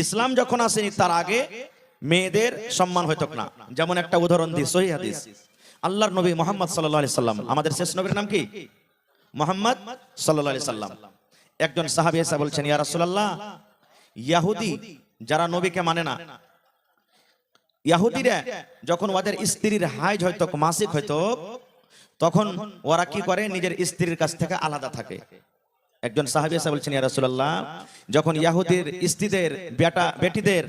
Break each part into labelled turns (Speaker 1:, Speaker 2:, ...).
Speaker 1: ইসলাম যখন আসেনি তার আগে মেয়েদের সম্মান হইতো না। যেমন একটা উদাহরণ দিই, সহিহ হাদিস। আল্লাহর নবী মুহাম্মদ সাল্লাল্লাহু আলাইহি সাল্লাম, আমাদের শেষ নবীর নাম কি? মুহাম্মদ সাল্লাল্লাহু আলাইহি সাল্লাম। একজন সাহাবী এসে বলছেন, ইয়া রাসূলুল্লাহ, ইহুদি যারা নবীকে মানে না, ইহুদিরা যখন ওদের স্ত্রীর হাইজ হয়তো, মাসিক হয়তো, তখন ওরা কি করে? নিজের স্ত্রীর কাছ থেকে আলাদা থাকে। একজন সাহাবী এসে বলছেন, ইয়া রাসূলুল্লাহ, যখন ইহুদির স্ত্রীদের বেটিদের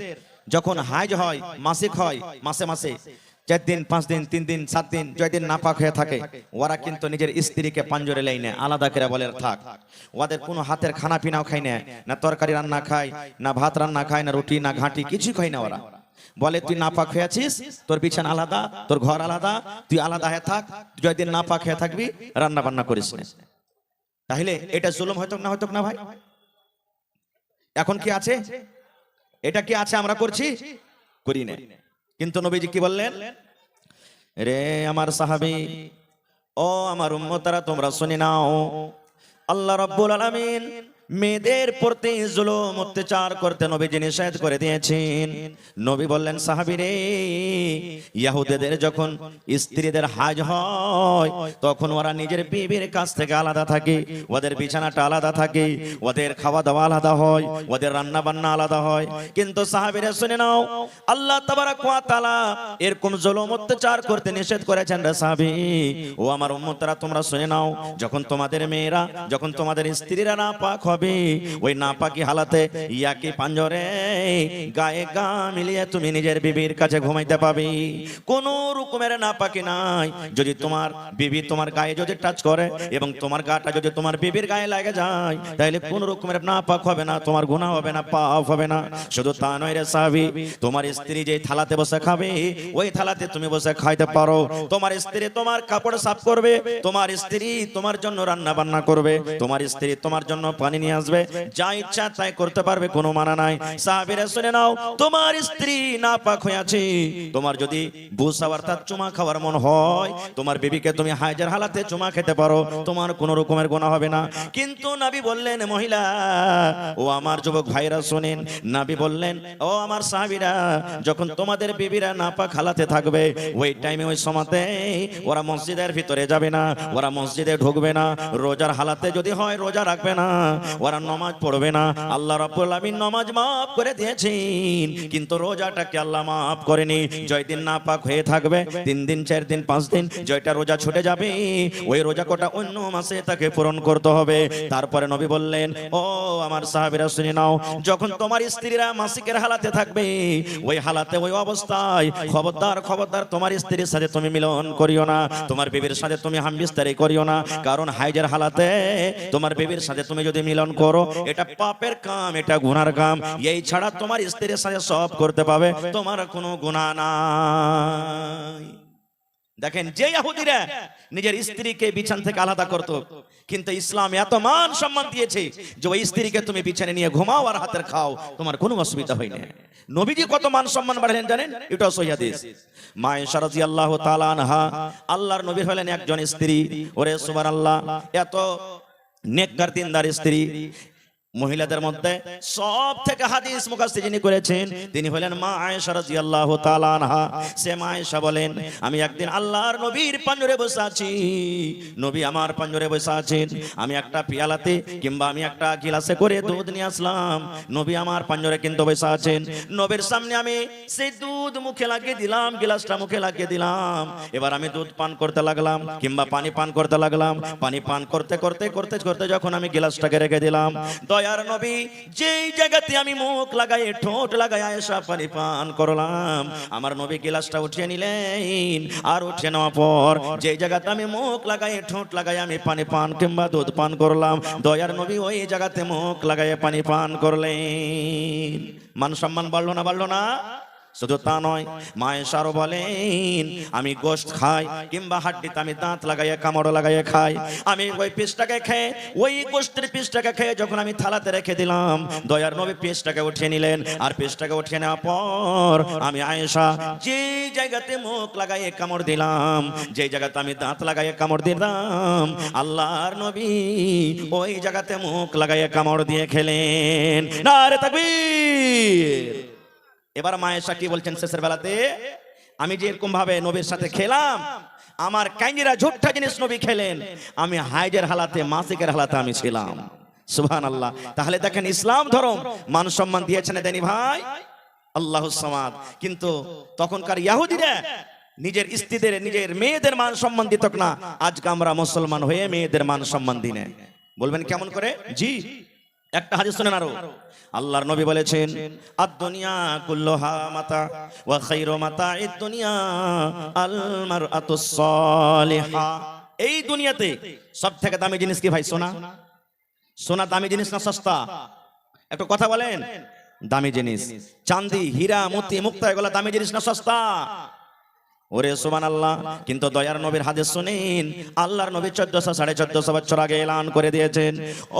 Speaker 1: যখন হাইজ হয়, মাসিক হয়, মাসে মাসে 4 দিন 5 দিন 3 দিন 7 দিন জয়দিন নাপাক হয়ে থাকে, ওরা কিন্তু নিজের স্ত্রীকে পাঞ্জরে লেই না, আলাদা করে বলে থাক। ওদের কোনো হাতের খানা পিনাও খায় না, না তরকারি রান্না খায়, না ভাত রান্না খায়, না রুটি, না ঘাঁটি, কিছু খায় না। ওরা বলে, তুই নাপাক হয়ে আছিস, তোর বিছানা আলাদা, তোর ঘর আলাদা, তুই আলাদা হয়ে থাক, জয়দিন নাপাক হয়ে থাকবি, রান্না বান্না করিস না। তাহলে এটা জুলুম হয়তো না, হয়তো না ভাই? এখন কি আছে? এটা কি আছে? আমরা করছি? করি না। কিন্তু নবীজি কি বললেন? রে আমার সাহাবী, ও আমার উম্মতরা, তোমরা শুনে নাও, আল্লাহ রাব্বুল আলামিন মেয়েদের প্রতি জুলুম অত্যাচার করতে নবীজি নিষেধ করে দিয়েছেন। নবী বললেন, সাহাবী রে, ইহুদিদের যখন স্ত্রীদের হাজ হয়, তখন ওরা নিজের বিবির কাছ থেকে আলাদা থাকে, ওদের বিছানাটা আলাদা থাকে, ওদের খাওয়া দাওয়া আলাদা হয়, ওদের রান্না বান্না আলাদা হয়। কিন্তু সাহাবীরা শুনে নাও, আল্লাহ তাবারক ওয়া তাআলা এরকম জুলুম অত্যাচার করতে নিষেধ করেছেন। রে সাহাবী, ও আমার উম্মতরা, তোমরা শুনে নাও, যখন তোমাদের মেয়েরা, যখন তোমাদের স্ত্রীরা নাপাক হবে, ওই নাপাকি হালাতে ইয়াকি পাঞ্জরে গায়ে গা মিলিয়ে তুমি নিজের বিবির কাছে ঘুমাইতে পাবে। কোন রকমের নাপাকি নাই। যদি তোমার বিবি তোমার গায়ে যদি টাচ করে এবং তোমার গাটা যদি তোমার বিবির গায়ে লাগে যায়, তাহলে কোন রকমের নাপাক হবে না, তোমার গুনাহ হবে না, পাপ হবে না। শুধু তা নয় রে সাহাবী, তোমার স্ত্রী যে থালাতে বসে খাবে, ওই থালাতে তুমি বসে খাইতে পারো। তোমার স্ত্রী তোমার কাপড় সাফ করবে, তোমার স্ত্রী তোমার জন্য রান্না বান্না করবে, তোমার স্ত্রী তোমার জন্য পানি নিয়ে আসবে, যা ইচ্ছা তাই করতে পারবে, কোনো মানা নাই। সাহাবীরা শুনে নাও, তোমার স্ত্রী নাপাক হয়ে আছে, তোমার যদি বুসা অর্থাৎ চুমা খাওয়ার মন হয়, তোমার বিবিকে তুমি হাইজের হালাতে চুমা খেতে পারো, তোমার কোনো রকমের গুনাহ হবে না। কিন্তু নবী বললেন, মহিলা ও আমার যুবক ভাইরা শুনেন, নবী বললেন, ও আমার সাহাবীরা, যখন তোমাদের বিবিরা নাপাক হালাতে থাকবে, ওই টাইমে, ওই সময়তে ওরা মসজিদের ভিতরে যাবে না, ওরা মসজিদে ঢুকবে না, রোজার হালাতে যদি হয় রোজা রাখবে না, ওরা নামাজ পড়বে না। আল্লাহ রাব্বুল আলামিন নামাজ maaf করে দিয়েছেন, কিন্তু রোজাটাকে আল্লাহ maaf করেনি। জয়দিন নাপাক হয়ে থাকবে 3 দিন 4 দিন 5 দিন, জয়টা রোজা ছুটে যাবে, ওই রোজা কোটা অন্য মাসে তাকে পূরণ করতে হবে। তারপরে নবী বললেন, ও আমার সাহাবীরা শুনে নাও, যখন তোমার স্ত্রীরা মাসিকের হালাতে থাকবে, ওই হালাতে, ওই অবস্থায় খবরদার খবরদার তোমার স্ত্রীর সাথে তুমি মিলন করিও না, তোমার বিবির সাথে তুমি হামবিস্তারি করিও না। কারণ হাইজের হালাতে তোমার বিবির সাথে তুমি যদি মিলন করো, এটা পাপের কাম, এটা গুনার কাম। এই ছাড়া তোমার স্ত্রীর সাথে সব করতে পাবে, তোমার কোনো গুনাহ নাই। দেখেন, যে ইহুদিরা নিজের স্ত্রীকে বিছানা থেকে আলাদা করত, কিন্তু ইসলাম এত মান সম্মান দিয়েছে যে ওই স্ত্রীকে তুমি বিছানে নিয়ে ঘুমাও আর হাতের খাও, তোমার কোনো অসুবিধা হয় না। নবীজি কত মান সম্মান বাড়ালেন জানেন? এটা সহিহ হাদিস। মা আয়েশা রাদিয়াল্লাহু তাআলা আনহা, আল্লাহর নবী হলেন একজন স্ত্রী। ওরে সুবহানাল্লাহ, এত নেককার দিনদার স্ত্রী। মহিলাদের মধ্যে সব থেকে হাদিস মুফাসসির যিনি করেছেন, তিনি হলেন মা আয়েশা রাদিয়াল্লাহু তাআলা আনহা। সে মা আয়েশা বলেন, আমি একদিন আল্লাহর নবীর পাঞ্জরে বসে আছি, নবী আমার পাঞ্জরে বসে আছেন, আমি একটা পিয়ালাতে কিংবা আমি একটা গিলাসে করে দুধ নিয়ে আসলাম, নবী আমার পাঞ্জরে কিন্তু বসে আছেন। নবীর সামনে আমি সেই দুধ মুখে লাগিয়ে দিলাম, গিলাসটা মুখে লাগিয়ে দিলাম। এবার আমি দুধ পান করতে লাগলাম কিংবা পানি পান করতে লাগলাম। পানি পান করতে করতে করতে করতে যখন আমি গিলাসটাকে রেখে দিলাম, দয়ার নবী যেই জায়গাতে আমি মুখ লাগাই, ঠোঁট লাগাই আয়েশা পানি পান করলাম, আমার নবী গিলাসটা উঠিয়ে নিলেন। আর উঠিয়ে নেওয়ার পর যেই জায়গাতে আমি মুখ লাগাই, ঠোঁট লাগাই আমি পানি পান কিংবা দুধ পান করলাম, দয়ার নবী ওই জায়গাতে মুখ লাগাই পানি পান করলেন। মান সম্মান বাড়লো না, বাড়লো না? শুধু তা নয়, মা আয়েশা আরো বলেন, আমি গোশত খাই কিংবা হাড্ডিতে আমি দাঁত লাগাইয়া কামড় লাগাইয়া খাই, আমি ওই পিসটাকে খেয়ে, ওই গোশতের পিসটাকে খেয়ে যখন আমি থালাতে রেখে দিলাম, দয়ার নবী পিসটাকে উঠিয়ে নিলেন। আর পিসটাকে উঠিয়ে নেওয়ার পর আমি আয়েশা যে জায়গাতে মুখ লাগাইয়ে কামড় দিলাম, যে জায়গাতে আমি দাঁত লাগাইয়ে কামড় দিলাম, আল্লাহর নবী ওই জায়গাতে মুখ লাগাইয়ে কামড় দিয়ে খেলেন। নারে তাকবীর। এবার মা আয়েশা কি বলছেন শেষের বেলাতে, আমি যে এরকম ভাবে নবীর সাথে খেলাম, আমার কাইনিরা ঝুট্টা জিনিস নবী খেলেন, আমি হাইজের হালাতে মাসিকের হালাতে আমি ছিলাম। সুবহানাল্লাহ। তাহলে দেখেন ইসলাম ধর্ম মান সম্মান দিয়েছেন দেনি ভাই আল্লাহুস সামাদ। কিন্তু তখনকার ইহুদিরা নিজের স্ত্রীদের নিজের মেয়েদের মান সম্মান দিত না। আজকে আমরা মুসলমান হয়ে মেয়েদের মান সম্মান দিই না। বলবেন কেমন করে? জি, একটা হাদিস শুনেন আরো। আল্লাহর নবী বলেছেন, আদ-দুনিয়া কুল্লুহা মাতা ওয়া খায়রু মাতা'id দুনিয়া আল মারআতুস সালিহা। এই দুনিয়াতে সবথেকে দামি জিনিস কি ভাই? সোনা। সোনা দামি জিনিস না সস্তা? একটু কথা বলেন। দামি জিনিস। চাঁদি, হীরা, মতি, মুক্তা এগুলো দামি জিনিস না সস্তা? ওরে সুবহানাল্লাহ। কিন্তু দয়ার নবীর হাদিস শুনেন, আল্লাহর নবী 1400 1450 বছর আগে এলান করে দিয়েছেন,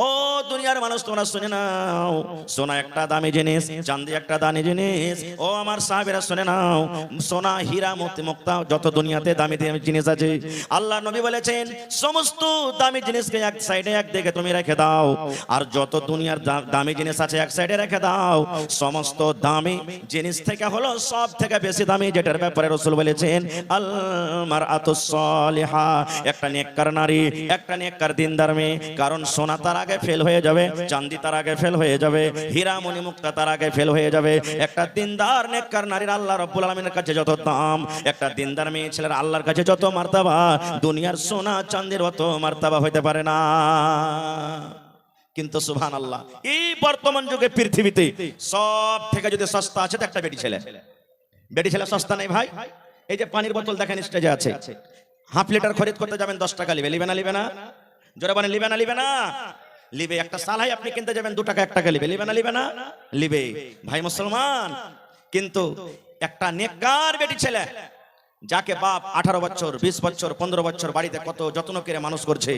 Speaker 1: ও দুনিয়ার মানুষ তোমরা শুনে নাও, সোনা একটা দামি জিনিস, চাঁদি একটা দামি জিনিস। ও আমার সাহাবীরা শুনে নাও, সোনা, হীরা, মতি, মুক্তা যত দুনিয়াতে দামি দামি জিনিস আছে, আল্লাহর নবী বলেছেন সমস্ত দামি জিনিসকে এক সাইডে একদিকে তুমি রেখে দাও, আর যত দুনিয়ার দামি জিনিস আছে এক সাইডে রেখে দাও। সমস্ত দামি জিনিস থেকে হলো সব থেকে বেশি দামি যেটার ব্যাপারে রাসূল বলেছেন আল মারআতুস সালিহা, একটা নেককার নারী, একটা নেককার দিনদার মেয়ে। কারণ সোনা তার আগে ফেল হয়ে যাবে, চাঁদি তার আগে ফেল হয়ে যাবে, হীরা মণি মুক্তা তার আগে ফেল হয়ে যাবে। একটা দিনদার নেককার নারীর আল্লাহ রাব্বুল আলামিনের কাছে যত দাম, একটা দিনদার মেয়ে ছেলের আল্লাহর কাছে যত মার্তাবা, দুনিয়ার সোনা চাঁদির অত মার্তাবা হইতে পারে না। কিন্তু সুবহানাল্লাহ, এই বর্তমান যুগে পৃথিবীতে সব থেকে যদি সস্তা আছে তো একটা বেটি ছেলে। বেটি ছেলে সস্তা নেই ভাই। এই যে পানির বোতল দেখেন স্টেজে আছে, হাফ লিটার খরিদ করতে যাবেন 10 টাকা লিবে, লিবে না লিবে না? জোরে বলেন লিবে না লিবে না? লিবে। একটা সালাই আপনি কিনতে যাবেন 2 টাকা 1 টাকা লিবে, লিবে না লিবে না? লিবে ভাই মুসলমান। কিন্তু একটা নেককার বেটি ছেলে যাকে বাপ 18 বছর 20 বছর 15 বছর বাড়িতে কত যত্ন করে মানুষ করছে,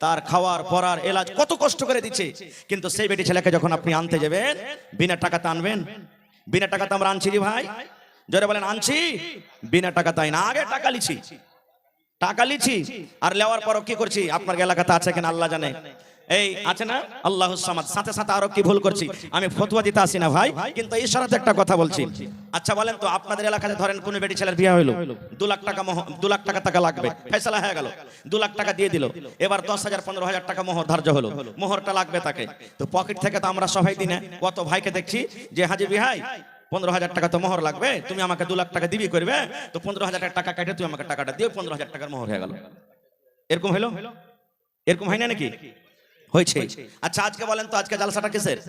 Speaker 1: তার খাওয়ার পরার এলাজ কত কষ্ট করে দিচ্ছে, কিন্তু সেই বেটি ছেলেকে যখন আপনি আনতে যাবেন বিনা টাকাতে আনবেন? বিনা টাকাতে আমরা আনছি রে ভাই? জোরে বলেন আনছি? বিনা টাকা তাই না, আগে টাকা লিছি, টাকা লিছি, আর লেওয়ার পরও কি করছি আপনার এলাকাতে আছে কিনা আল্লাহ জানে। এই আছে না আল্লাহুস সামাদ, সাথে সাথে আরো কি ভুল করছি আমি ফতোয়া দিতে আসি না ভাই, কিন্তু ইশারাতে একটা কথা বলছি। আচ্ছা বলেন তো, আপনাদের এলাকাতে ধরেন কোন বেটি ছেলের বিয়ে হইলো, 2 লাখ টাকা 2 লাখ টাকা লাগবে, ফয়সালা হয়ে গেল, 2 লাখ টাকা দিয়ে দিল, এবার 10,000 15,000 টাকা মোহর ধার্য হলো, মোহরটা লাগবে তাকে, তো পকেট থেকে তো আমরা সবাই দিই না। কত ভাইকে দেখছি যে হাজি বিহাই 15,000 টাকা তো মোহর লাগবে, তুমি আমাকে 2 লাখ টাকা দিবি করবে, তো 15,000 টাকা কেটে তুই আমাকে টাকাটা দিও, 15,000 টাকার মোহর হয়ে গেল। এরকম হলো? এরকম হয় না নাকি? হয়েছে। আচ্ছা আজকে বলেন তো, আজকে জালসাটা কিসের?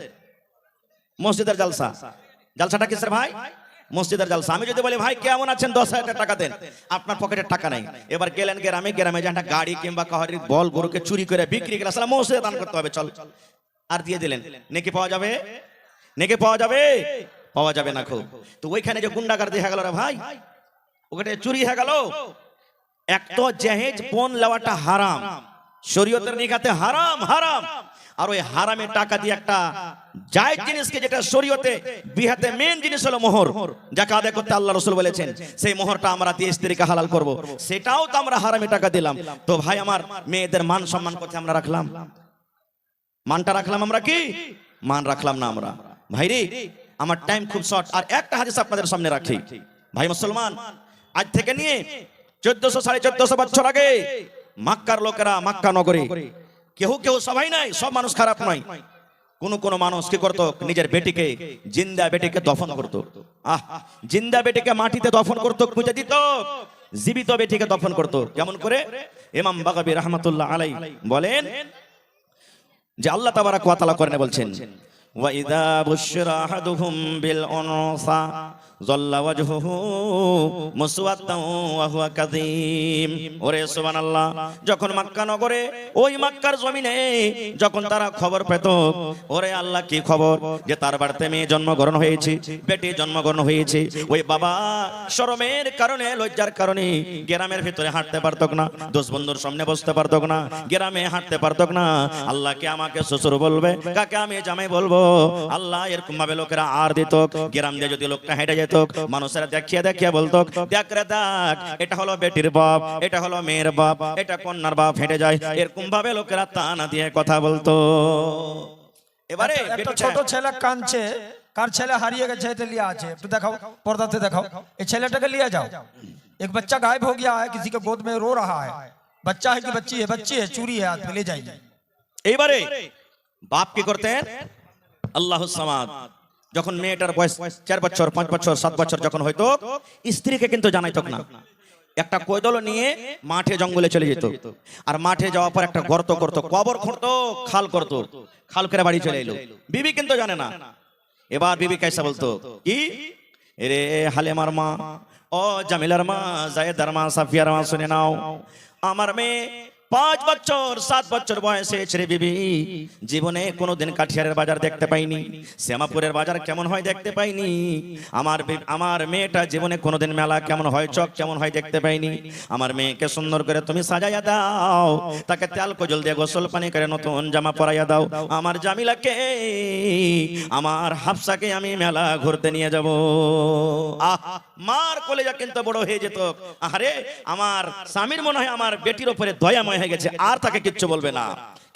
Speaker 1: মসজিদের জালসা। জালসাটা কিসের ভাই? মসজিদের জালসা। আমি যদি বলি ভাই কেমন আছেন 10,000 টাকা দেন, আপনার পকেটে টাকা নাই, এবার গেলেন গ্রামে, গ্রামে যে একটা গাড়ি কিংবা কাহারির বল গরুকে চুরি করে বিক্রি করে আসলে মসজিদে দান করতে হবে, চল, আর দিয়ে দিলেন, নেকি পাওয়া যাবে? নেকি পাওয়া যাবে? পাওয়া যাবে না। খুব তো ওইখানে যে গুন্ডাগার্দি হয়ে গেল রে ভাই, ওখানে চুরি হয়ে গেল। এক তো জাহেজ পণ লেওয়াটা হারাম, শরীয়তের নিগাতে হারাম, হারাম। আর ওই হারামে টাকা দিয়ে একটা জায়েজ জিনিসকে, যেটা শরীয়তে বিহাতে মেন জিনিস হলো মোহর, যাকে আদায় করতে আল্লাহ রাসূল বলেছেন, সেই মোহরটা আমরা দিয়ে স্ত্রীকে হালাল করব, সেটাও তো আমরা হারামে টাকা দিলাম। তো ভাই আমার মেয়েদের মান সম্মান কোথায় আমরা রাখলাম? মানটা রাখলাম আমরা কি? মান রাখলাম না আমরা। ভাই রে আমার টাইম খুব শর্ট, আর একটা হাদিস আপনাদের সামনে রাখি ভাই মুসলমান। আজ থেকে নিয়ে 1400 1450 বছর আগে মক্কার লোকেরা, মক্কা নগরে কেউ কেউ, সবাই নাই, সব মানুষ খারাপ নয়, কোন মানুষ কি করতো, নিজের বেটিকে, জিন্দা বেটিকে দফন করতো। জিন্দা বেটিকে মাটিতে দফন করতো, পুঁতে দিত, জীবিত বেটিকে দফন করতো। কেমন করে? ইমাম বাগাবী রাহমাতুল্লাহ আলাইহি বলেন যে আল্লাহ তাবারাক ওয়া তাআলা কোরআনে বলছেন, ওয়া ইযা বুশিরা আহাদুহুম বিল উনসা যাল্লা ওয়াজহুহু মুসওয়াদ্দান ওয়া হুয়া কাযীম। ওরে সুবহানাল্লাহ, যখন মক্কা নগরে, ওই মক্কার জমিনে যখন তারা খবর পেত, ওরে আল্লাহ কি খবর, যে তার বাড়িতে মেয়ে জন্মগ্রহণ হয়েছে, বেটি জন্মগ্রহণ হয়েছে, ওই বাবা শরমের কারণে, লজ্জার কারণে গ্রামের ভিতরে হাঁটতে পারত না, দোষ বন্ধুর সামনে বসতে পারত না, গ্রামে হাঁটতে পারত না। আল্লাহকে আমাকে শ্বশুর বলবে, কাকে আমি জামাই বলবো। আল্লাহ এরকম ভাবে লোকেরা আর দিত, গ্রাম দিয়ে যদি লোকটা হেঁটে যেত, মানুষেরা দেখিয়া দেখিয়া বলতো, দেখ রে দেখ, এটা হলো বেটির বাপ, এটা হলো মেয়ের বাপ, এটা কন্যার বাপ, হেঁটে যায়, এরকম ভাবে লোকেরা তানা দিয়ে কথা বলতো। এবারে
Speaker 2: একটা ছোট ছেলে কাঁদছে, কার ছেলে হারিয়ে গেছে এটা লিয়া আছে, একটু দেখাও, পর্দাতে দেখাও, এই ছেলেটাকে লিয়ে যাও। एक बच्चा गायब हो गया है, किसी के गोद में रो रहा है, बच्चा है कि बच्ची है? बच्ची है, चूरी है, हाथ में ले जाइए।
Speaker 1: এইবারে বাপ কি করতেন? আল্লাহুস সামাদ। যখন মেয়েটার বয়স 4 বছর 5 বছর 7 বছর যখন হয়তো, স্ত্রীকে কিন্তু জানাইতো না। একটা কোদাল নিয়ে মাঠে জঙ্গলে চলে যেত, আর মাঠে যাওয়ার পর একটা গর্ত করতো, কবর খুঁড়তো, খাল করতো, খাল করে বাড়ি চলে এলো। বিবি কিন্তু জানে না। এবার বিবি কাইসা বলতো কি, রে হালেমার মা, ও জামিলার মা, জায়েদার মা, সাফিয়ার মা, শুনে নাও, আমার মেয়ে 5 বছর 7 বছর বয়সে ছেড়ে বিবি জীবনে কোনোদিন কাঠিয়ারের বাজার দেখতে পাইনি, শ্যামাপুরের বাজার কেমন হয় দেখতে পাইনি, আমার মেয়েটা জীবনে কোনোদিন মেলা কেমন হয়, চক কেমন হয় দেখতে পাইনি। আমার মেয়েকে সুন্দর করে তুমি সাজাইয়া দাও, তাকে তেল কজল দিয়ে গোসল পানি করে নতুন জামা পরাইয়া দাও। আমার জামিলাকে, আমার হাফসাকে আমি মেলা ঘুরতে নিয়ে যাব। আহ, মার কলেজা কিন্তু বড় হয়ে যেত। আরে আমার স্বামীর মনে হয় আমার বেটির উপরে দয়াময় হয়ে গেছে, আর তাকে কিচ্ছু বলবে না।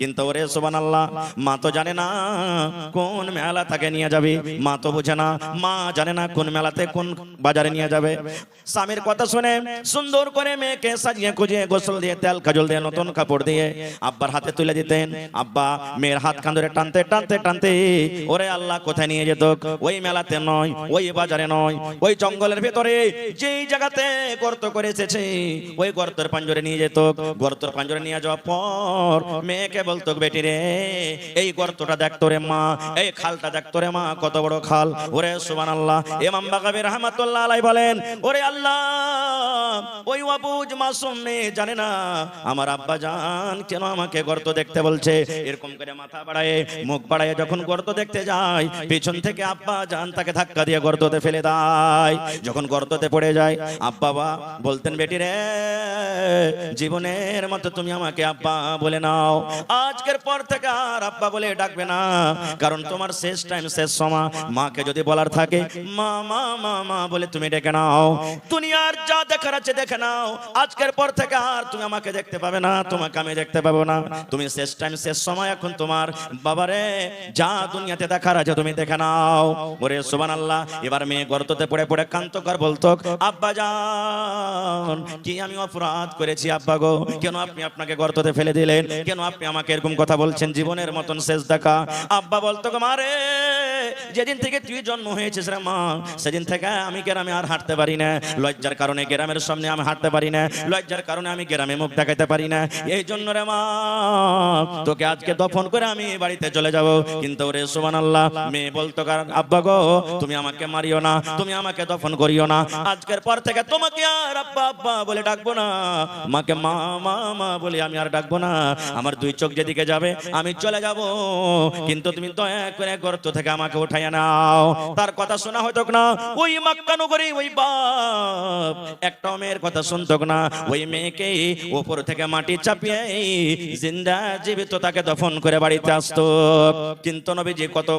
Speaker 1: কিন্তু ওরে সুবহানাল্লাহ, মা তো জানে না কোন মেলা তাকে নিয়ে যাবে, মা তো বুঝে না, মা জানে না কোন মেলাতে কোন বাজারে নিয়ে যাবে। স্বামীর কথা শুনে সুন্দর করে মেয়েকে সাজিয়ে খুঁজিয়ে গোসল দিয়ে তেল কাজল দিয়ে নতুন কাপড় দিয়ে আব্বার হাতে তুলে দিতেন। আব্বা মেয়ের হাত কাঁধরে টানতে টানতে টানতে ওরে আল্লাহ কোথায় নিয়ে যেত? ওই মেলাতে নয়, ওই বাজারে নয়, ওই জঙ্গলের ভেতরে যেই জায়গাতে গর্ত করে এসেছে ওই গর্তের পাঞ্জরে নিয়ে যেত। গর্তের পাঞ্জরে নিয়ে যাওয়ার পর মেয়েকে বলতো, বেটি রে এই গর্তটা দেখতো রে মা, এই খালটা দেখতো রে মা, কত বড় খাল। ওরে সুবহানাল্লাহ, ইমাম বাগাবী রাহমাতুল্লাহ আলাইহি বলেন, ওরে আল্লাহ, ওই অবুঝ মাসুম মেয়ে জানে না আমার আব্বা জান কেন আমাকে গর্ত দেখতে বলছে। এরকম করে মাথা বাড়ায় মুখ বাড়ায় যখন গর্ত দেখতে যায়, পেছন থেকে আব্বা জান তাকে ধাক্কা দিয়ে গর্ততে ফেলে দেয়। যখন গর্ততে পড়ে যায়, আব্বা বা বলতেন, বেটি রে জীবনের মতো তুমি আমাকে আব্বা বলে নাও, আজকের পর থেকে আর আব্বা বলে ডাকবে না, কারণ তোমার শেষ টাইম, শেষ সময়। মাকে যদি বলার থাকে মা মা মা মা বলে তুমি ডেকে নাও, দুনিয়ার যা দেখার আছে দেখে নাও, আজকের পর থেকে আর তুমি আমাকে দেখতে পাবে না, তোমাকে আমি দেখতে পাবো না, তুমি শেষ টাইম, শেষ সময়, এখন তোমার বাবারে যা দুনিয়াতে দেখার আছে তুমি দেখে নাও। ওরে সুবহানাল্লাহ। এবার মেয়ে গর্ততে পড়ে পড়ে কান্তকার বলতো, আব্বা জান কি আমি অপরাধ করেছি আব্বা গো, কেন আপনি আপনাকে গর্ততে ফেলে দিলেন, কেন আপনি আমাকে এরকম কথা বলছেন, জীবনের মতন শেষ দেখা। আব্বা বলতো, মারে যেদিন থেকে তুই জন্ম হয়েছিস রে মা, সেদিন থেকে আমি গ্রামে আর হাঁটতে পারি না, লজ্জার কারণে গ্রামের সামনে আমি হাঁটতে পারি না, লজ্জার কারণে আমি গ্রামে মুখ দেখাতে পারি না, এই জন্য রে মা তোকে আজকে দফন করে আমি বাড়িতে চলে যাব। কিন্তু ওরে সুবহানাল্লাহ, মেয়ে বলতো, কারণ আব্বা গো তুমি আমাকে মারিও না, তুমি আমাকে দফন করিও না, আজকের পর থেকে তোমাকে আর আব্বা আব্বা বলে ডাকবো না, মাকে মা মা মা বলে আমি আর ডাকবো না, আমার দুই চোখ যেদিকে যাবে আমি চলে যাব, কিন্তু তুমি দয়া করে গর্ত থেকে আমাকে উঠাইয়া নাও। তার কথা শোনা হতো না, ওই মক্কা নগরে ওই বাপ একটা মেয়ের কথা শুনতো না, ওই মেয়েকে উপর থেকে মাটি চাপিয়ে জিন্দা জীবিত তাকে দফন করে বাড়িতে আসতো। কিন্তু নবীজি কত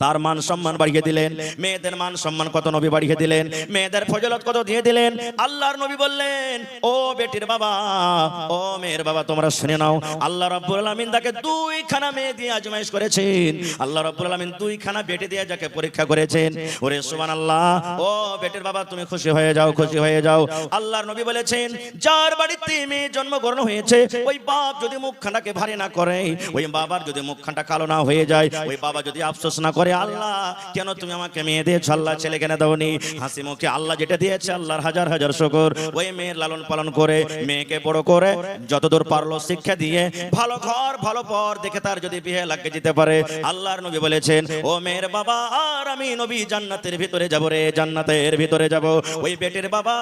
Speaker 1: তার মান সম্মান বাড়িয়ে দিলেন, মেয়েদের মান সম্মান কত নবী বাড়িয়ে দিলেন, মেয়েদের ফজিলত কত দিয়ে দিলেন। আল্লাহর নবী বললেন, ও বেটির বাবা, ও মেয়ের বাবা, তোমরা শুনে নাও, আল্লাহ রাব্বুল আলামিন তাকে 2খানা মেয়ে দিয়ে আজমাইশ করেছেন, আল্লাহ রাব্বুল আলামিন 2খানা বেটি দিয়ে যাকে পরীক্ষা করেছেন। ওরে সুবহানাল্লাহ, ও বেটির বাবা তুমি খুশি হয়ে যাও, খুশি হয়ে যাও। আল্লাহর নবী বলেছেন, যার বাড়িতে মেয়ে জন্মগ্রহণ হয়েছে ওই বাপ যদি মুখখানাকে ভারী না করে, ওই বাবার যদি মুখখানটা কালো না হয়ে যায়, ওই বাবা যদি আফসোস না করে, আল্লাহ কেন তুমি আমাকে মেয়ে দিয়েছ, আল্লাহ ছেলে কেন দাওনি, হাসি মুখে আল্লাহ যেটা দিয়েছে আল্লাহর হাজার হাজার শুকর। ওই মেয়ের লালন পালন করে মেয়েকে বড় করে যতদূর পারলো শিক্ষা দিয়ে ভালো ঘর ভালো পর দেখে তার যদি বিয়ে লাগে যেতে পারে, আল্লাহর নবী বলেছেন, ও মেয়ের বাবা আর আমি নবী জান্নাতের ভিতরে যাব রে, জান্নাতের ভিতরে যাব। ওই বেটির বাবা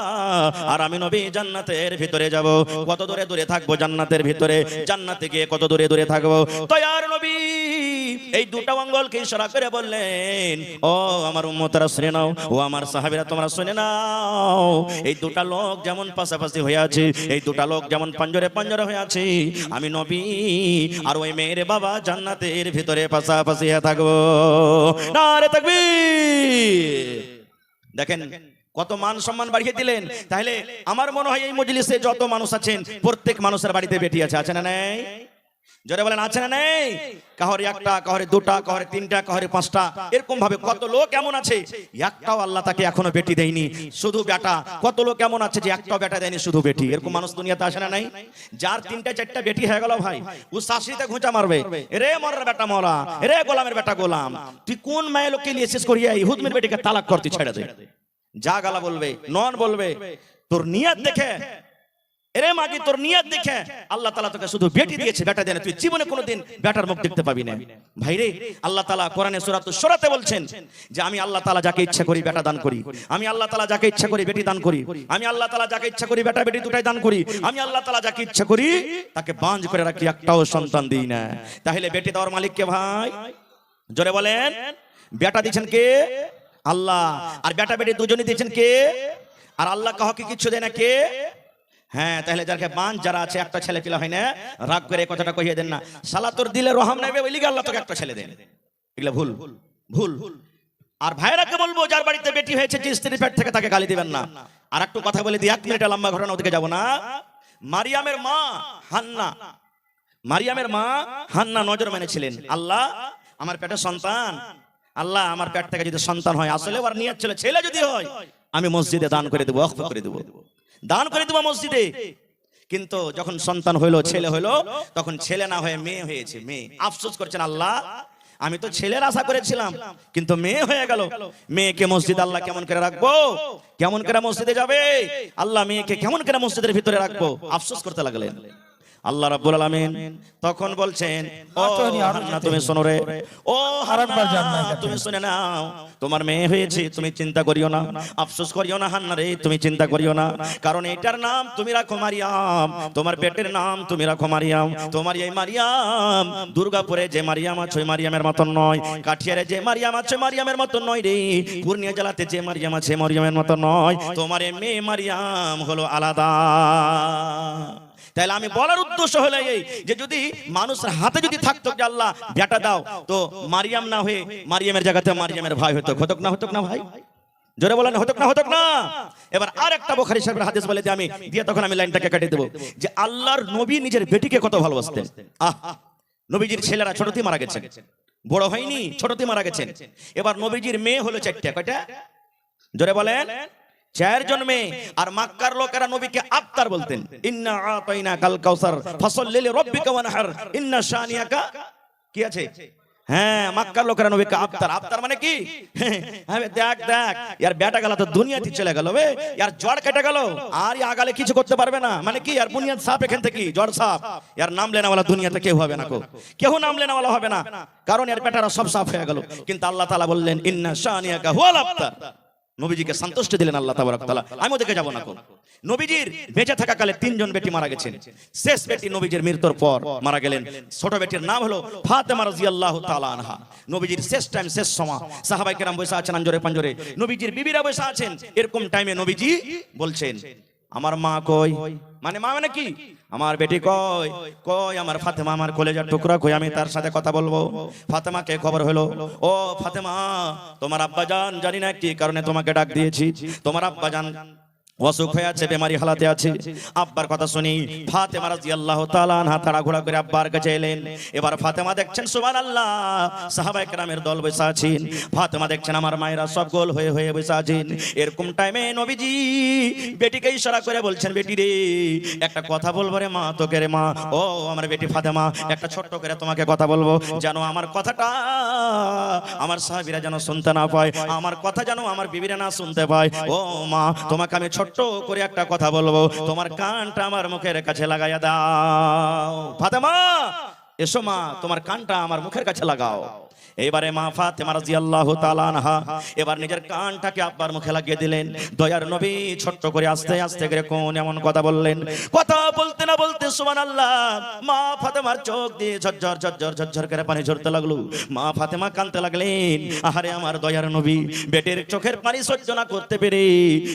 Speaker 1: আর আমি নবী জান্নাতের ভিতরে যাব। কত দূরে দূরে থাকবো জান্নাতের ভিতরে, জান্নাতে গিয়ে কত দূরে দূরে থাকবো। তয়ার নবী এই দুটো আঙ্গুলকে ইশারা করে বললেন, ও আমার উম্মতরা শুনে নাও, ও আমার সাহাবীরা তোমরা শুনে নাও, এই দুটা লোক যেমন পাশাপাশি হয়ে আছে, এই দুটা লোক যেমন পাঞ্জরে পাঞ্জরে হয়ে আছে, আমি নবী আর ওই মেয়ের বাবা জান্নাতের ভিতরে পাশাপাশি হয়ে থাকবো। নারে তাকবীর। দেখেন কত মান সম্মান বাড়িয়ে দিলেন। তাহলে আমার মনে হয় এই মজলিসে যত মানুষ আছেন প্রত্যেক মানুষের বাড়িতে বেটি আছে, আছে না নাই? জোরে বলেন আছে না নেই? কাহরে একটা, কাহরে দুটা, কাহরে তিনটা, কাহরে পাঁচটা, এরকম ভাবে কত লোক এমন আছে একটাও আল্লাহ তাকে এখনো বেটি দেয়নি, শুধু বেটা। কত লোক এমন আছে যে একটাও বেটা দেয়নি, শুধু বেটি। এরকম মানুষ দুনিয়াতে আসে না নাই? যার তিনটা চারটা বেটি হয়ে গেল ভাই, ও শাশুড়িতে ঘুঁচা মারবে, রে মরার বেটা মরা, রে গোলামের বেটা গোলাম, তুই কোন মায়ের লোককে নিয়ে শেষ করিয়া এই হুদমের বেটিকে তালাক করতে ছেড়ে দে। যা গালা বলবে, নন বলবে, তোর নিয়ত দেখে, এরে মাগি তোর নিয়ত দেখে আল্লাহ তাআলা তোকে শুধু বেটি দিয়েছে, বেটা দেন, তুই জীবনে কোনোদিন বেটার মুখ দেখতে পাবি না। ভাইরে, আল্লাহ তাআলা কোরআনে সূরাতুশ শূরাতে বলছেন যে আমি আল্লাহ তাআলা যাকে ইচ্ছা করি বেটা দান করি, আমি আল্লাহ তাআলা যাকে ইচ্ছা করি বেটি দান করি, আমি আল্লাহ তাআলা যাকে ইচ্ছা করি বেটা বেটি দুটাই দান করি, আমি আল্লাহ তাআলা যাকে ইচ্ছা করি তাকে বাঁঝ করে রাখি, একটাও সন্তান দিই না। তাহলে বেটি দেওয়ার মালিক কে ভাই? জোরে বলেন। বেটা দিয়েছেন কে? আল্লাহ। আর বেটা বেটি দুজনই দিয়েছেন কে? আর আল্লাহ কাউকে কিছু দেয় না কে? হ্যাঁ, তাহলে যাকে বান যারা আছে একটা ছেলে পিলা হয় না, রাগ করে কথাটা কইয়ে দেন না, শালা তোর দিলে রহম নেবে ওই লিগে আল্লাহ তোকে একটা ছেলে দেন, এগুলা ভুল ভুল। আর ভাইরাকে বলবো যার বাড়িতে বেটি হয়েছে যে স্ত্রীর পেট থেকে, তাকে গালি দিবেন না। আর একটু কথা বলে দিই, 1 মিনিট লম্বা ঘটনা, ওদিকে যাব না। মারিয়ামের মা হান্না, মারিয়ামের মা হান্না নজর মেনেছিলেন, আল্লাহ আমার পেটে সন্তান, আল্লাহ আমার পেট থেকে যদি সন্তান হয়, আসলে ওর নিয়ত ছিল ছেলে যদি হয় আমি মসজিদে দান করে দেবো, ওয়াকফ করে দেবো, দান করে দেবো মসজিদে। কিন্তু যখন সন্তান হইলো, ছেলে হইলো, তখন ছেলে না হয়ে মেয়ে হয়েছে। মেয়ে আফসোস করছেন, আল্লাহ আমি তো ছেলের আশা করেছিলাম কিন্তু মেয়ে হয়ে গেল, মেয়েকে মসজিদ আল্লাহ কেমন করে রাখবো, কেমন করে মসজিদে যাবে আল্লাহ, মেয়েকে কেমন করে মসজিদের ভিতরে রাখবো, আফসোস করতে লাগলেন। আল্লাহ রাব্বুল আলামিন তখন বলছেন, ও হান্না তুমি শোনো রে, ও হান্না তুমি শুনে নাও, তোমার মেয়ে হয়েছে, তুমি চিন্তা করিও না, আফসোস করিও না হান্না রে, তুমি চিন্তা করিও না, কারণ এটার নাম তুমি রাখো মারিয়াম, তোমার পেটের নাম তুমি রাখো মারিয়াম। তোমার এই মারিয়াম দুর্গাপুরে যে মারিয়াম আছে ওই মারিয়ামের মতন নয়, কাঠিয়ারে যে মারিয়াম আছে মারিয়ামের মতন নয় রে, পূর্ণিয়া জেলাতে যে মারিয়াম আছে মারিয়ামের মতন নয়, তোমার এই মেয়ে মারিয়াম হলো আলাদা। তাহলে আমি বলার উদ্দেশ্য হলো এই যে যদি মানুষের হাতে যদি থাকতো যে আল্লাহ বেটা দাও, তো মারিয়াম না হয়ে মারিয়ামের জায়গাতে মারিয়ামের ভাই হতো, হতক না ভাই? জোরে বলেন, হতক না? এবার আর একটা বুখারী শরীফের হাদিস বলে দিয়ে আমি দিয়ে তখন আমি লাইনটাকে কেটে দেব, যে আল্লাহর নবী নিজের বেটিকে কত ভালোবাসতেন। নবীজির ছেলেরা ছোটতেই মারা গেছেন, বড় হয়নি, ছোটতেই মারা গেছেন। এবার নবীজির মেয়ে হলো 4টা, কয়টা? জোরে বলেন, 4 জন মেয়ে। আর মক্কার লোকেরা নবীকে আফতার বলতেন, ইন্না আতাইনা কাল কাউসার ফাসাল্লি লিরাব্বিকা ওয়ানহার ইন্না শানিয়াকা, কি আছে? হ্যাঁ, মক্কার লোকেরা নবীকে আফতার, আফতার মানে কি? হ্যাঁ দেখ ইয়ার বেটা গেল তো দুনিয়াতে চলে গেল, ইয়ার জ্বর কেটে গেল, আর আগালে কিছু করতে পারবে না, মানে কি আর বুনিয়াদ সাফ, এখান থেকে জ্বর সাফ, ইয়ার নাম লেনাওয়ালা দুনিয়াতে কেউ হবে না, কেউ নাম লেনাওয়ালা হবে না, কারণ এর বেটারা সব সাফ হয়ে গেল। কিন্তু আল্লাহ তাআলা বললেন ইন্না শানিয়াকা হুয়াল আফতার, নবীজিকে সন্তুষ্ট দিলেন আল্লাহ তাবারক তাআলা। আমি ওদিকে যাব না। নবীজির বেঁচে থাকা কালে 3 জন বেটি মারা গেছেন। শেষ বেটি নবীজির মৃত্যুর পর মারা গেলেন, ছোট বেটির নাম হলো ফাতেমা রাদিয়াল্লাহু তাআলা আনহা। নবীজির শেষ টাইম, শেষ সময় সাহাবায়ে কেরাম বসে আছেন আঞ্জরে পাঞ্জরে, নবীজির বিবিরা বসে আছেন, এরকম টাইমে নবীজি বলছেন আমার মা কই, মানে মা মানে কি, আমার বেটি কই, কই আমার ফাতেমা, আমার কলেজার টুকরা কই, আমি তার সাথে কথা বলবো। ফাতেমাকে খবর হলো, ও ফাতেমা তোমার আব্বাজান জানি না কি কারণে তোমাকে ডাক দিয়েছি, তোমার আব্বাজান অসুখ হয়ে আছে, বেমারি হালাতে আছে। আব্বার কথা শুনি ফাতেমা রাদিয়াল্লাহু তাআলা আনহা তাড়াহুড়া করে আব্বার কাছে এলেন। এবার ফাতেমা দেখছেন সুবহানাল্লাহ সাহাবায়ে কেরামের দল বসে আছেন, ফাতেমা দেখছেন আমার মায়েরা সব গোল হয়ে হয়ে বসে আছেন। এরকম টাইমে নবীজি বেটিকে ইশারা করে বলছেন, বেটি রে একটা কথা বলবো রে মা, তোকে রে মা, ও আমার বেটি ফাতেমা একটা ছোট্ট করে তোমাকে কথা বলবো, যেন আমার কথাটা আমার সাহাবীরা যেন শুনতে না পায়, আমার কথা যেন আমার বিবিরা না শুনতে পায়। ও মা তোমাকে আমি ছোট্ট করে একটা কথা বলবো, তোমার কানটা আমার মুখের কাছে লাগাইয়া দাও। ফাতেমা এসো মা, তোমার কানটা আমার মুখের কাছে লাগাও। এবারে মা ফাতেমা রাদিয়াল্লাহু তাআলা আনহা এবার নিজের কানটাকে আব্বার মুখে লাগিয়ে দিলেন। দয়ার নবী ছোট্ট করে আস্তে আস্তে করে কোন এমন কথা বললেন, কথা বলতে না বলতে সুবহানাল্লাহ মা ফাতেমার চোখ দিয়ে ঝরঝর ঝরঝর ঝরঝর করে পানি ঝরতে লাগলো। মা ফাতেমা কাঁদতে লাগলেন, আহারে আমার দয়ার নবী বেটির চোখের পানি সহ্য না করতে পেরে,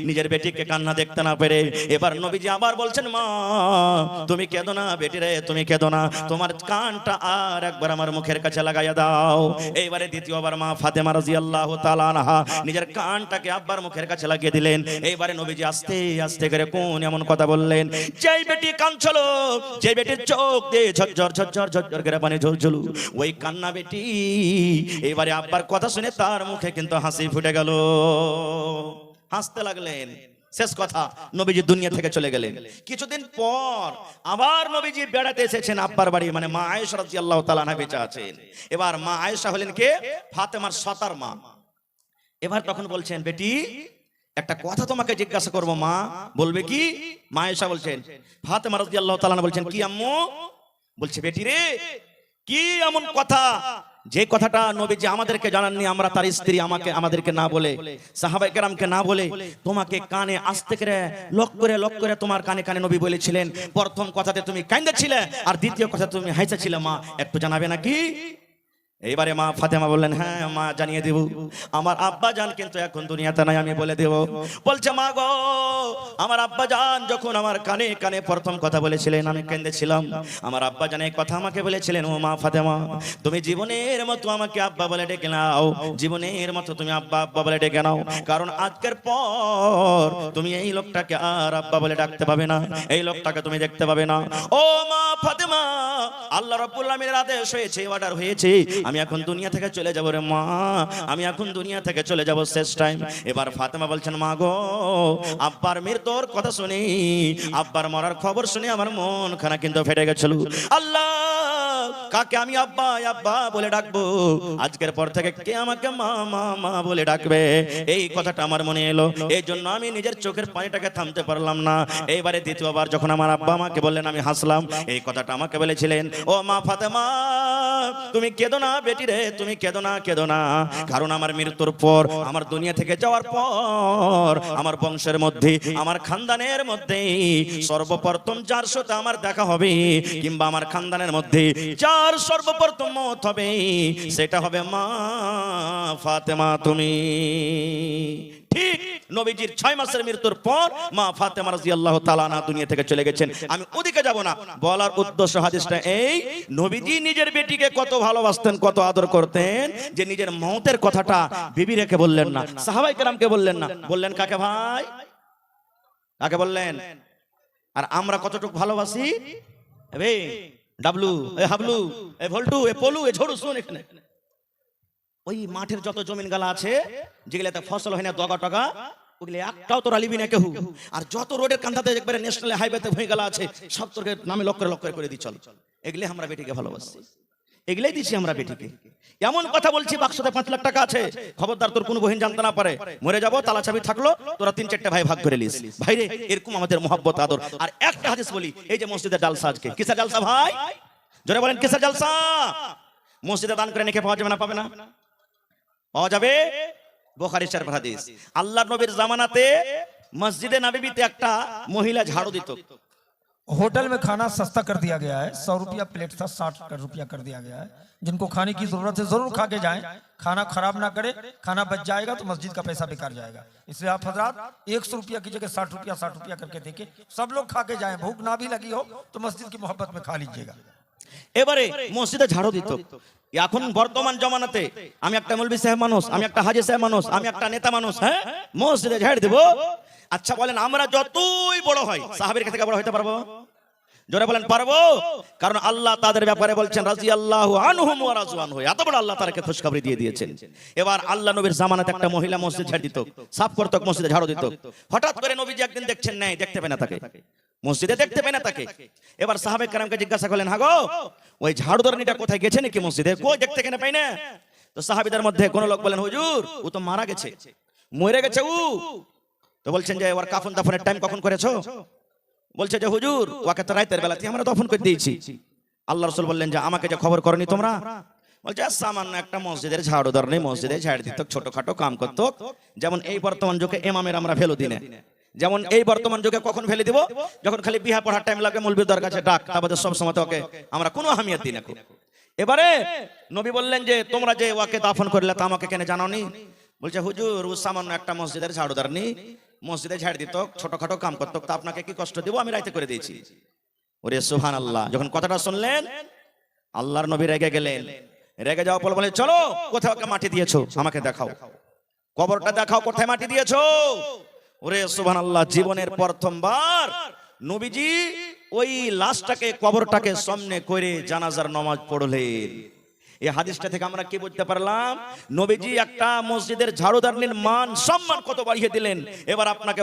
Speaker 1: নিজের বেটিকে কান্না দেখতে না পেরে এবার নবীজি আবার বলছেন, মা তুমি কেঁদো না বেটি রে, তুমি কেঁদো না, তোমার কানটা আর একবার আমার মুখের কাছে লাগাইয়া দাও। এইবারে দ্বিতীয়বার মা ফাতেমা রাদিয়াল্লাহু তাআলা আনহা নিজের কানটাকে আব্বার মুখের কাছে লাগিয়ে দিলেন। এইবারে নবীজি আস্তে আস্তে করে কোন এমন কথা বললেন, যেই বেটি কাঁদছিল, যে বেটির চোখ দিয়ে ঝরঝর ঝরঝর ঝরঝর করে পানি ঝরঝর, ওই কান্না বেটি এইবারে আব্বার কথা শুনে তার মুখে কিন্তু হাসি ফুটে গেল, হাসতে লাগলেন। শেষ কথা, নবীজি দুনিয়া থেকে চলে গেলেন। কিছুদিন পর আবার নবীজি বেড়াতে এসেছেন আব্বার বাড়ি, মানে মা আয়েশা রাদিয়াল্লাহু তাআলা আনহা বেঁচে আছেন। এবার মা আয়েশা হলেন কে? ফাতেমার সতার মা। এবার তখন বলছেন, বেটি একটা কথা তোমাকে জিজ্ঞাসা করবো মা, বলবে কি? মা আয়েশা বলছেন, ফাতেমা রাদিয়াল্লাহু তাআলা আনহা বলছেন, কি আম্মু? বলছে, বেটি রে, কি এমন কথা যে কথাটা নবীজি আমাদেরকে জানাননি, আমরা তার স্ত্রী, আমাদেরকে না বলে, সাহাবায়ে কেরামকে না বলে, তোমাকে কানে আস্তে করে লক করে তোমার কানে কানে নবী বলেছিলেন। প্রথম কথাতে তুমি কাঁদেছিলে, আর দ্বিতীয় কথা তুমি হাসেছিলে, মা একটু জানাবে নাকি? এইবারে মা ফাতেমা বললেন, হ্যাঁ মা জানিয়ে দেব, আমার আব্বা জান কিন্তু এখন দুনিয়াতে নাই, আমি বলে দেব। বলছে, মা গো, আমার আব্বা জান যখন আমার কানে কানে প্রথম কথা বলেছিলেন, আমি কেঁদেছিলাম। আমার আব্বা জান এই কথা আমাকে বলেছিলেন, ও মা ফাতেমা, তুমি জীবনের মতো আমাকে আব্বা বলে ডেকে নাও, জীবনের মতো তুমি আব্বা আব্বা বলে ডেকে নাও, কারণ আজকের পর তুমি এই লোকটাকে আর আব্বা বলে ডাকতে পাবে না, এই লোকটাকে তুমি দেখতে পাবে না। ও মা ফাতেমা, আল্লাহ রাব্বুল আলামিনের আদেশ হয়েছে, অর্ডার হয়েছে, আমি এখন দুনিয়া থেকে চলে যাব রে মা, আমি এখন দুনিয়া থেকে চলে যাব, শেষ টাইম। এবার ফাতেমা বলছেন, মা গো, আব্বার মৃত্যুর কথা শুনি, আব্বার মরার খবর শুনে আমার মন খানা কিন্তু ফেটে গেছিল। আল্লাহ, কাকে আমি আব্বা আব্বা বলে ডাকবো? আজকের পর থেকে কে আমাকে মা মা মা বলে ডাকবে? এই কথাটা আমার মনে এলো, এই জন্য আমি নিজের চোখের পানিটাকে থামতে পারলাম না। এইবারে দ্বিতীয়বার যখন আমার আব্বা আমাকে বললেন, আমি হাসলাম। এই কথাটা আমাকে বলেছিলেন, ও মা ফাতেমা, তুমি কেঁদো না বেটি রে, তুমি কেঁদো না, কেঁদো না, কারণ আমার মৃত্যুর পর, আমার দুনিয়া থেকে যাওয়ার পর, আমার বংশের মধ্যে, আমার খানদানের মধ্যে সর্বপ্রথম যার সাথে আমার দেখা হবে, কিংবা আমার খানদানের মধ্যে যার সর্বপ্রথম মত হবে, সেটা হবে মা ফাতেমা তুমি। ঠিক নবীজির 6 মাসের মৃত্যুর পর মা ফাতেমা রাদিয়াল্লাহু তাআলা আনহা দুনিয়া থেকে চলে গেছেন। আমি ওদিকে যাব না, বলার উদ্দেশ্য হাদিসটা এই, নবীজি নিজের বেটিকে কত ভালোবাসতেন, কত আদর করতেন, যে নিজের মওতের কথাটা বিবি রেখে বললেন না, সাহাবায়ে কেরামকে বললেন না, বললেন কাকে ভাই? কাকে বললেন? আর আমরা কতটুকু ভালোবাসি? এ ডাবলু, এ হাবলু, এ ভল্টু, এ পলু, এ ঝড়ু, শুন এখানে, ওই মাঠের যত জমিন গালা আছে, যেগুলাতে ফসল হয় না, দগা টগা, ওগুলো একটাও তোরা লিবি না কেউ। আর যত রোডের কান্ধাতে একবারে ন্যাশনাল হাইওয়েতে ভুঁই গেলা আছে, সব তোর নামে লক্ষ করে দিই, চল। এগুলো আমরা বেটিকে ভালোবাসি, এগুলাই দিচ্ছি আমরা বেটিকে। এমন কথা বলছি, বাক্সতে 5 লাখ টাকা আছে, খবরদার তোর কোনো বহিন জানতে না পারে, মরে যাবো, তালা চাবি থাকলো, তোরা 3-4 ভাই ভাগ করে লিস। ভাইরে, এরকম আমাদের মহব্বত আদর। আর একটা হাদিস বলি, এই যে মসজিদের জালসা, আজকে কিসের জালসা ভাই? জোরে বলেন, কিসের জালসা? মসজিদে দান করে নাকি পাওয়া যাবে না? পাবে না? পাওয়া যাবে। বুখারী শরীফ হাদিস, আল্লাহর নবীর জামানাতে মসজিদে নববীতে একটা মহিলা ঝাড়ু দিত।
Speaker 2: होटल में खाना सस्ता कर दिया गया है, 100 रुपया प्लेट था, 60 रुपया कर दिया गया है। जिनको खाने की जरूरत है जरूर खा के जाएं, खाना खराब ना करे, खाना बच जाएगा तो मस्जिद का पैसा बेकार जाएगा। इसलिए आप हजरात 100 रुपया की जगह 60 रुपया करके देके सब लोग खा के जाएं, भूख ना भी लगी हो तो मस्जिद की मोहब्बत में खा लीजिएगा।
Speaker 1: এবারে মসজিদে ঝাড়ু দিত। এখন বর্তমান জমানাতে আমি একটা মৌলভী সাহেব মানুষ, আমি একটা হাজী সাহেব মানুষ, আমি একটা নেতা মানুষ, হ্যাঁ, মসজিদে ঝাড় দেব। আচ্ছা বলেন, আমরা যতই বড় হয়, সাহাবীর থেকে বড় হইতে পারবো? জোরে বলেন, পারবো? কারণ আল্লাহ তাদের ব্যাপারে বলছেন, রাদিয়াল্লাহু আনহুম ওয়া রাযু আনহু, এত বড় আল্লাহ তাদেরকে খুশখবরি দিয়ে দিয়েছেন। এবার আল্লাহ নবীর জামানাতে একটা মহিলা মসজিদ ঝাড় দিত, সাফ করত, মসজিদে ঝাড়ু দিত। হঠাৎ করে নবীজি একদিন দেখছেন, নাই দেখতে পেন না তাকে, মসজিদে দেখতে পেন না তাকে। এবার সাহাবায়ে কেরামকে জিজ্ঞাসা করলেন, হাগো ওই ঝাড়ুদারনিটা কোথায় গেছে নাকি মসজিদে? কই দেখতে কেন পাই না? তো সাহাবীদের মধ্যে কোন লোক বলেন, হুজুর ও তো মারা গেছে, মরে গেছে ও। তো বলছেন যে ওর কাফন দাফনের টাইম কখন করেছো? বলছে যে হুজুর ওকে তো রাতের বেলাতে আমরা দফন করে দিয়েছি। আল্লাহ রাসূল বললেন যে আমাকে যে খবর করনি তোমরা? বলছে সামান্য একটা মসজিদের ঝাড়ুদার নেই, মসজিদে ঝাড় দিত, ছোটখাটো কাম করত। যেমন এই বর্তমান যুগে ইমামের আমরা ভ্যালু দিনে, যেমন এই বর্তমান যুগে কখন ফেলে দিব? যখন খালি বিহা পড়ার টাইম লাগে, মৌলবীর কাছে ডাক, তারপরে সব সময় ওকে আমরা কোনো আহমিয়ত দিই না। এবারে নবী বললেন যে তোমরা যে ওকে দাফন করলে তা আমাকে কেন জানাওনি? বলছে হুজুর ও সামান্য একটা মসজিদের ঝাড়ুদার নেই, মসজিদে ঝাড় দিত, ছোটখাটো কাম করত, তা আপনাকে কি কষ্ট দিব? আমি রাইতে করে দিয়েছি। ওরে সুবহানাল্লাহ। যখন কথাটা শুনলেন আল্লাহর নবী রেগে গেলেন। রেগে যাওয়ার পর বলে চলো কোথাও একটা মাটি দিয়েছো আমাকে দেখাও, কবরটা দেখাও কোথায় মাটি দিয়েছো। ওরে সুবহানাল্লাহ, জীবনের প্রথমবার নবীজি ওই লাশটাকে কবরটাকে সামনে করে জানাজার নামাজ পড়লেন। এই হাদিসটা থেকে আমরা কি বুঝতে পারলাম? নবীজি একটা মসজিদের ঝাড়ুদারনির মান সম্মান কত বাড়িয়ে দিলেন। এবার আপনাকে